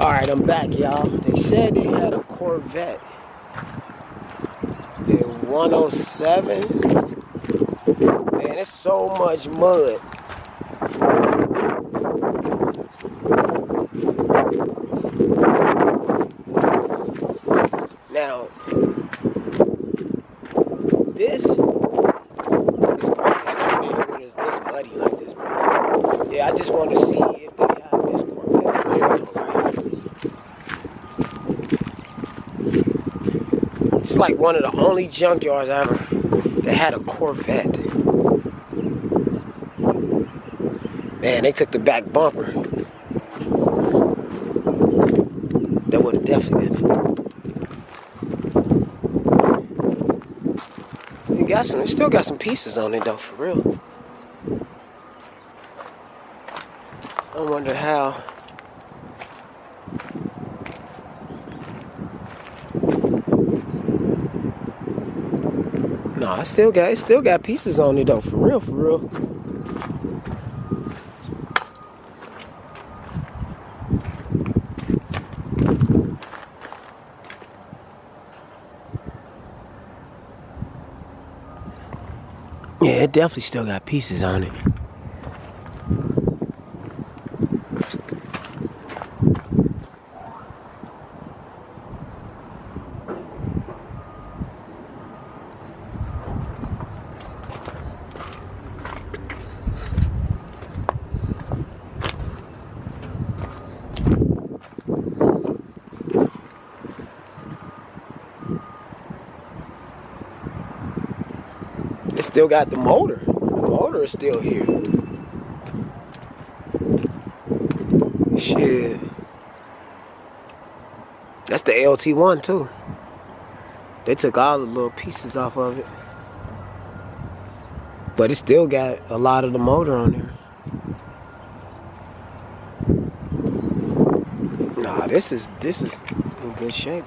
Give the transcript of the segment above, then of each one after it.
Alright, I'm back, y'all. They said they had a Corvette in 107. Man, it's so much mud. Now, this is crazy. I've never been here when it's this muddy like this, bro. Yeah, I just want to see if they have this Corvette right here. It's like one of the only junkyards ever that had a Corvette. Man, they took the back bumper. That would have definitely been. It still got some pieces on it though, for real. I wonder how. No, it still got pieces on it though, for real, for real. Yeah, it definitely still got pieces on it. It still got the motor. The motor is still here. Shit. That's the LT1 too. They took all the little pieces off of it. But it still got a lot of the motor on there. Nah, this is in good shape.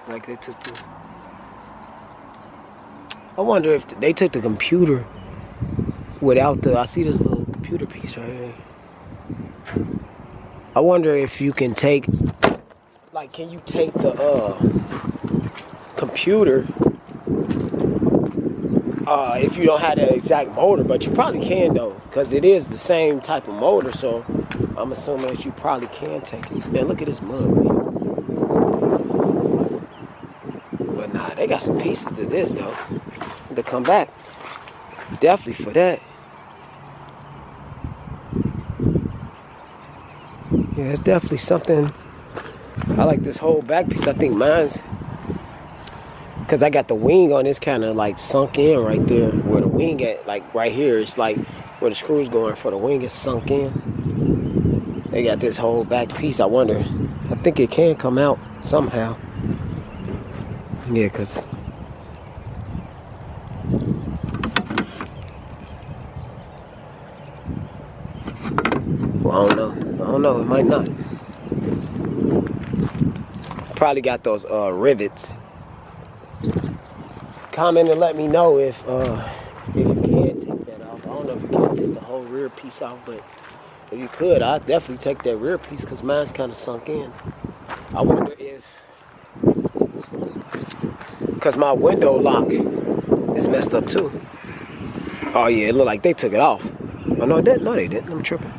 Like they took the... I wonder if they took the computer without the... I see this little computer piece right here. I wonder if you can take... Like, can you take the computer if you don't have the exact motor? But you probably can though, because it is the same type of motor. So I'm assuming that you probably can take it. Man, look at this mud right here. But nah, they got some pieces of this though to come back. Definitely for that. Yeah, it's definitely something. I like this whole back piece. I think mine's, because I got the wing on this kind of like sunk in right there. Where the wing at, like right here, it's like where the screw's going for the wing is sunk in. They got this whole back piece. I wonder, I think it can come out somehow. Yeah, because well, I don't know, it might not. Probably got those rivets. Comment and let me know if you can take that off. I don't know if you can take the whole rear piece off, but if you could, I'd definitely take that rear piece because mine's kind of sunk in. I wonder if, because my window lock is messed up too. Oh yeah, it looked like they took it off. Oh no, they didn't. I'm tripping.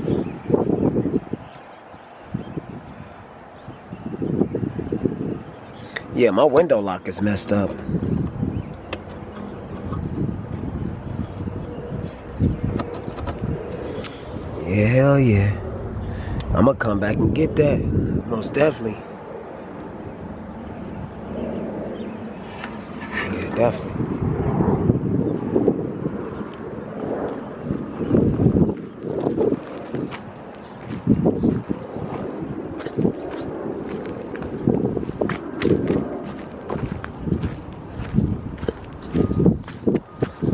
Yeah, my window lock is messed up. Yeah, hell yeah. I'm gonna come back and get that. Most definitely. Yeah, definitely.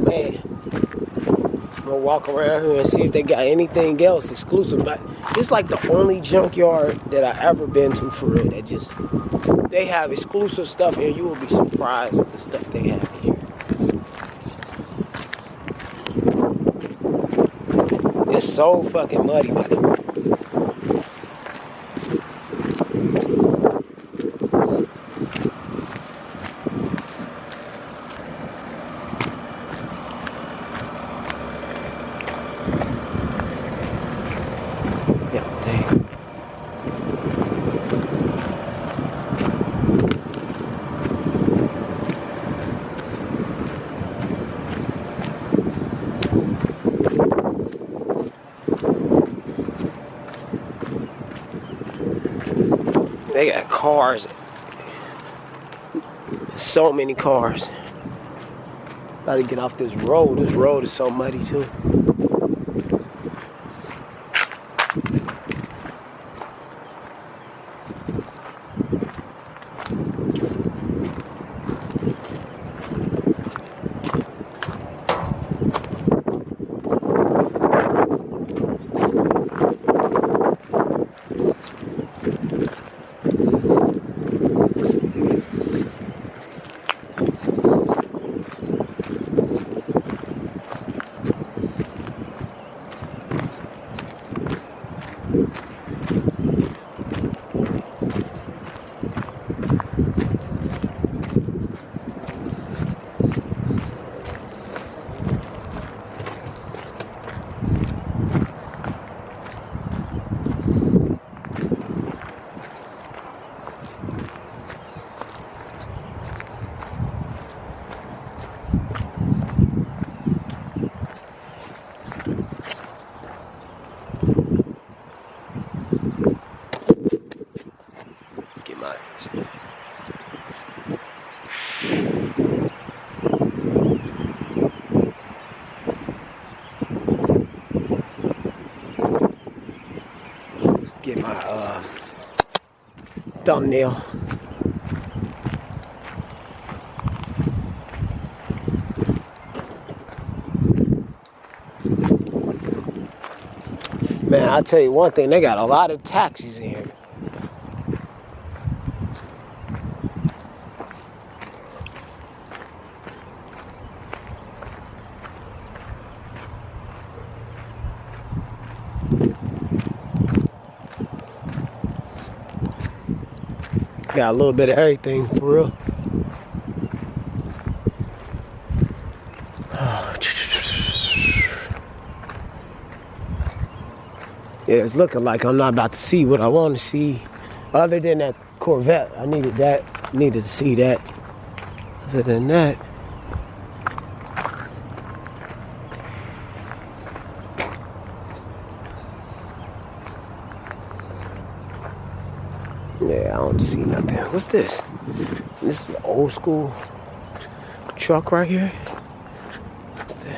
Man, I'm gonna walk around here and see if they got anything else exclusive. But it's like the only junkyard that I ever been to for real that just, they have exclusive stuff here. You will be surprised at the stuff they have here. It's so fucking muddy, buddy. Yeah, dang. They got cars. So many cars. Gotta get off this road. This road is so muddy too. Get my thumbnail. Man, I'll tell you one thing, they got a lot of taxis in here. Got a little bit of everything, for real. Yeah, it's looking like I'm not about to see what I want to see. Other than that Corvette, I needed that. Needed to see that. Other than that, yeah, I don't see nothing. What's this? This is an old school truck right here. What's this?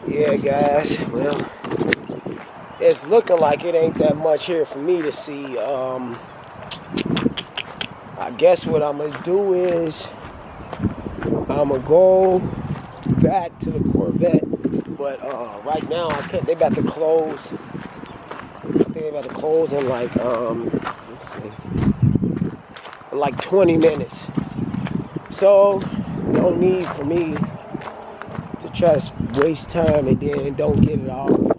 Yeah, guys, well, it's looking like it ain't that much here for me to see. I guess what I'm gonna do is I'm gonna go back to the Corvette, but right now I can't. They about to close. I think they about to close in like let's see, in like 20 minutes. So no need for me to try to waste time and then don't get it off or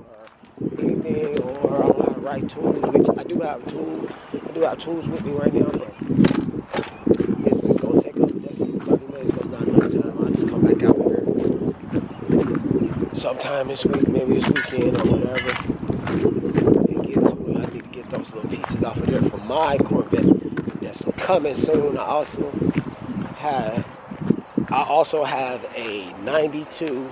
anything, or I don't have the right tools, which I do have tools. I do have tools with me right now, but this is gonna take up. That's 30 minutes. That's not enough time. I'll just come back out here sometime this week, maybe this weekend or whatever, and get to it. I need to get those little pieces off of there for my Corvette that's coming soon. I also have a 92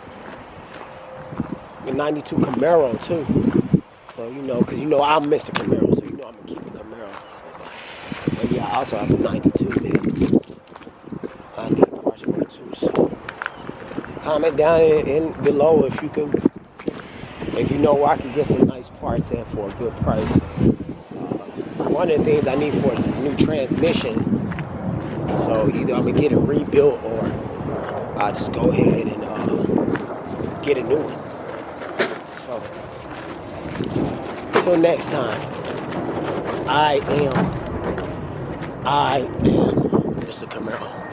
Camaro too. So you know, cause you know I'm Mr. Camaro, so you know I'm gonna keep a Camaro. So, but yeah, I also have a 92 there. I need parts to. So comment down in below if you know where I can get some nice parts at for a good price. One of the things I need for is a new transmission. So either I'm gonna get it rebuilt or I'll just go ahead and get a new one. So until next time, I am Mr. Camaro.